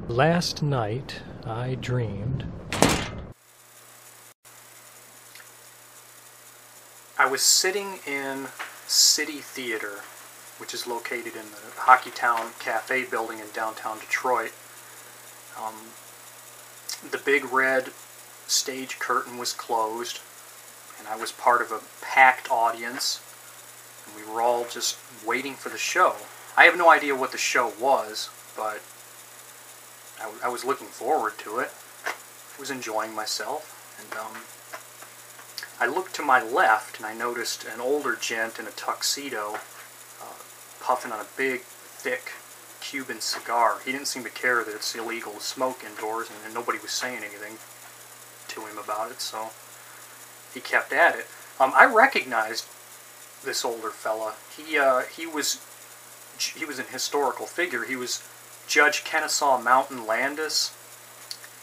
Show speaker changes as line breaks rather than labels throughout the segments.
Last night I dreamed. I was sitting in City Theater, which is located in the Hockeytown Cafe building in downtown Detroit. The big red stage curtain was closed, and I was part of a packed audience, and we were all just waiting for the show. I have no idea what the show was, but I was looking forward to it. I was enjoying myself, and I looked to my left, and I noticed an older gent in a tuxedo puffing on a big, thick Cuban cigar. He didn't seem to care that it's illegal to smoke indoors, and nobody was saying anything to him about it, so he kept at it. I recognized this older fella. He was an historical figure. He was Judge Kennesaw Mountain Landis,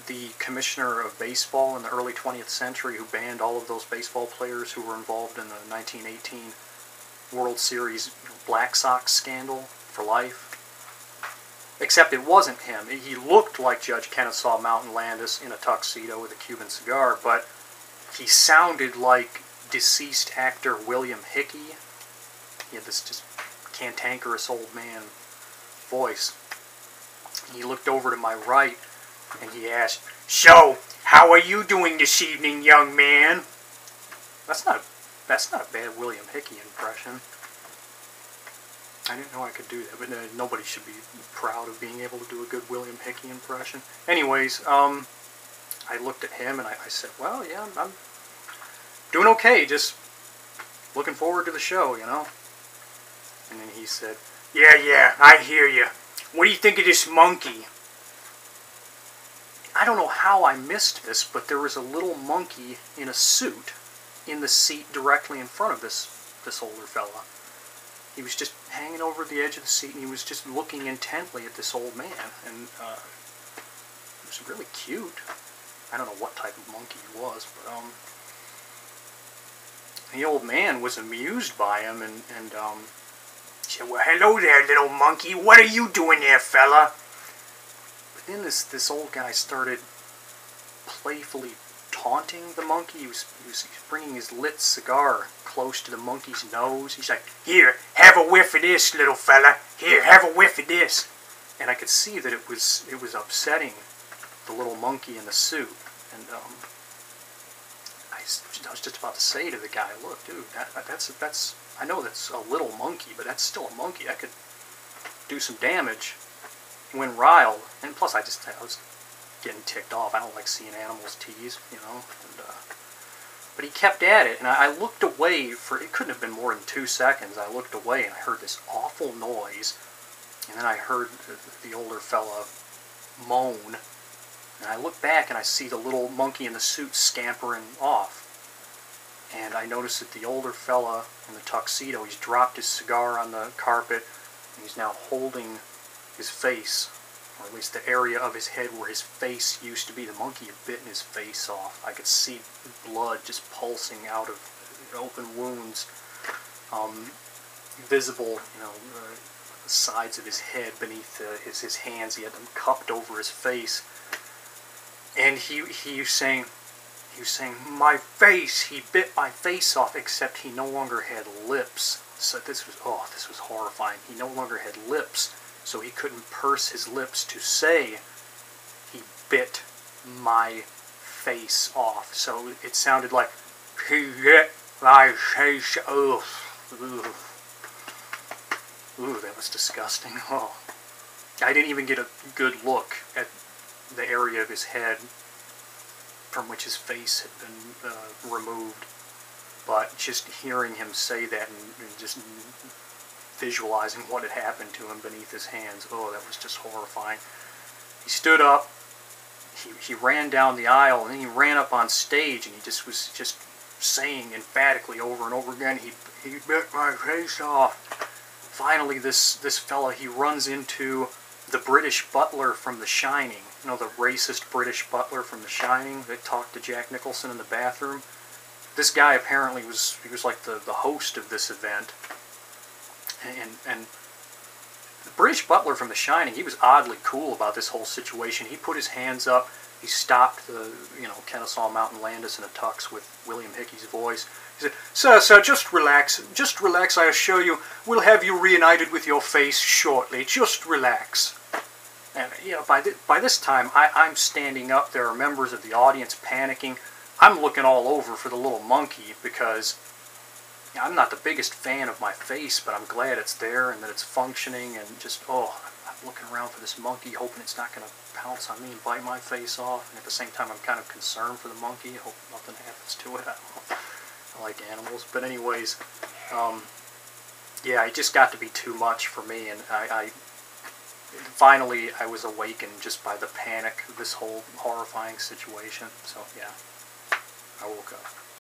the commissioner of baseball in the early 20th century, who banned all of those baseball players who were involved in the 1918 World Series Black Sox scandal for life. Except it wasn't him. He looked like Judge Kennesaw Mountain Landis in a tuxedo with a Cuban cigar, but he sounded like deceased actor William Hickey. He had this just cantankerous old man voice. He looked over to my right and he asked, "So, how are you doing this evening, young man?" That's not a bad William Hickey impression. I didn't know I could do that, but nobody should be proud of being able to do a good William Hickey impression. Anyways, I looked at him and I said, "Well, yeah, I'm doing okay, just looking forward to the show, you know." And then he said, Yeah, I hear you. What do you think of this monkey?" I don't know how I missed this, but there was a little monkey in a suit in the seat directly in front of this older fella. He was just hanging over the edge of the seat, and he was just looking intently at this old man, and it was really cute. I don't know what type of monkey he was, but the old man was amused by him, and said, "Well, hello there, little monkey. What are you doing there, fella?" But then this old guy started playfully taunting the monkey. He was bringing his lit cigar close to the monkey's nose. He's like, "Here, have a whiff of this, little fella. Here, have a whiff of this." And I could see that it was upsetting the little monkey in the suit. And I was just about to say to the guy, "Look, dude, that's I know that's a little monkey, but that's still a monkey. That could do some damage when riled." And plus, I was getting ticked off. I don't like seeing animals teased, you know. But he kept at it, and I looked away for, it couldn't have been more than 2 seconds. I looked away, and I heard this awful noise, and then I heard the older fella moan, and I look back, and I see the little monkey in the suit scampering off. And I noticed that the older fella in the tuxedo, he's dropped his cigar on the carpet, and he's now holding his face, or at least the area of his head where his face used to be. The monkey had bitten his face off. I could see blood just pulsing out of open wounds, visible, you know, the sides of his head beneath his hands. He had them cupped over his face, and he was saying, "My face, he bit my face off," except he no longer had lips. So this was horrifying. He no longer had lips, so he couldn't purse his lips to say, "He bit my face off." So it sounded like, "He bit my face off." Ooh, that was disgusting. Oh, I didn't even get a good look at the area of his head from which his face had been removed, but just hearing him say that and just visualizing what had happened to him beneath his hands, oh, that was just horrifying. He stood up, he ran down the aisle, and then he ran up on stage, and he was just saying emphatically over and over again, he bit my face off." Finally, this fella, he runs into the British butler from The Shining. You know, the racist British butler from The Shining that talked to Jack Nicholson in the bathroom. This guy apparently was like the host of this event. And British butler from The Shining, he was oddly cool about this whole situation. He put his hands up. He stopped the, Kennesaw Mountain Landis in a tux with William Hickey's voice. He said, Sir, just relax. Just relax, I assure you. We'll have you reunited with your face shortly. Just relax. And, by this time, I'm standing up. There are members of the audience panicking. I'm looking all over for the little monkey because I'm not the biggest fan of my face, but I'm glad it's there and that it's functioning, and just, I'm looking around for this monkey, hoping it's not going to pounce on me and bite my face off, and at the same time I'm kind of concerned for the monkey, hope nothing happens to it. I don't know. I like animals, but anyways, it just got to be too much for me, and finally I was awakened just by the panic of this whole horrifying situation, so yeah, I woke up.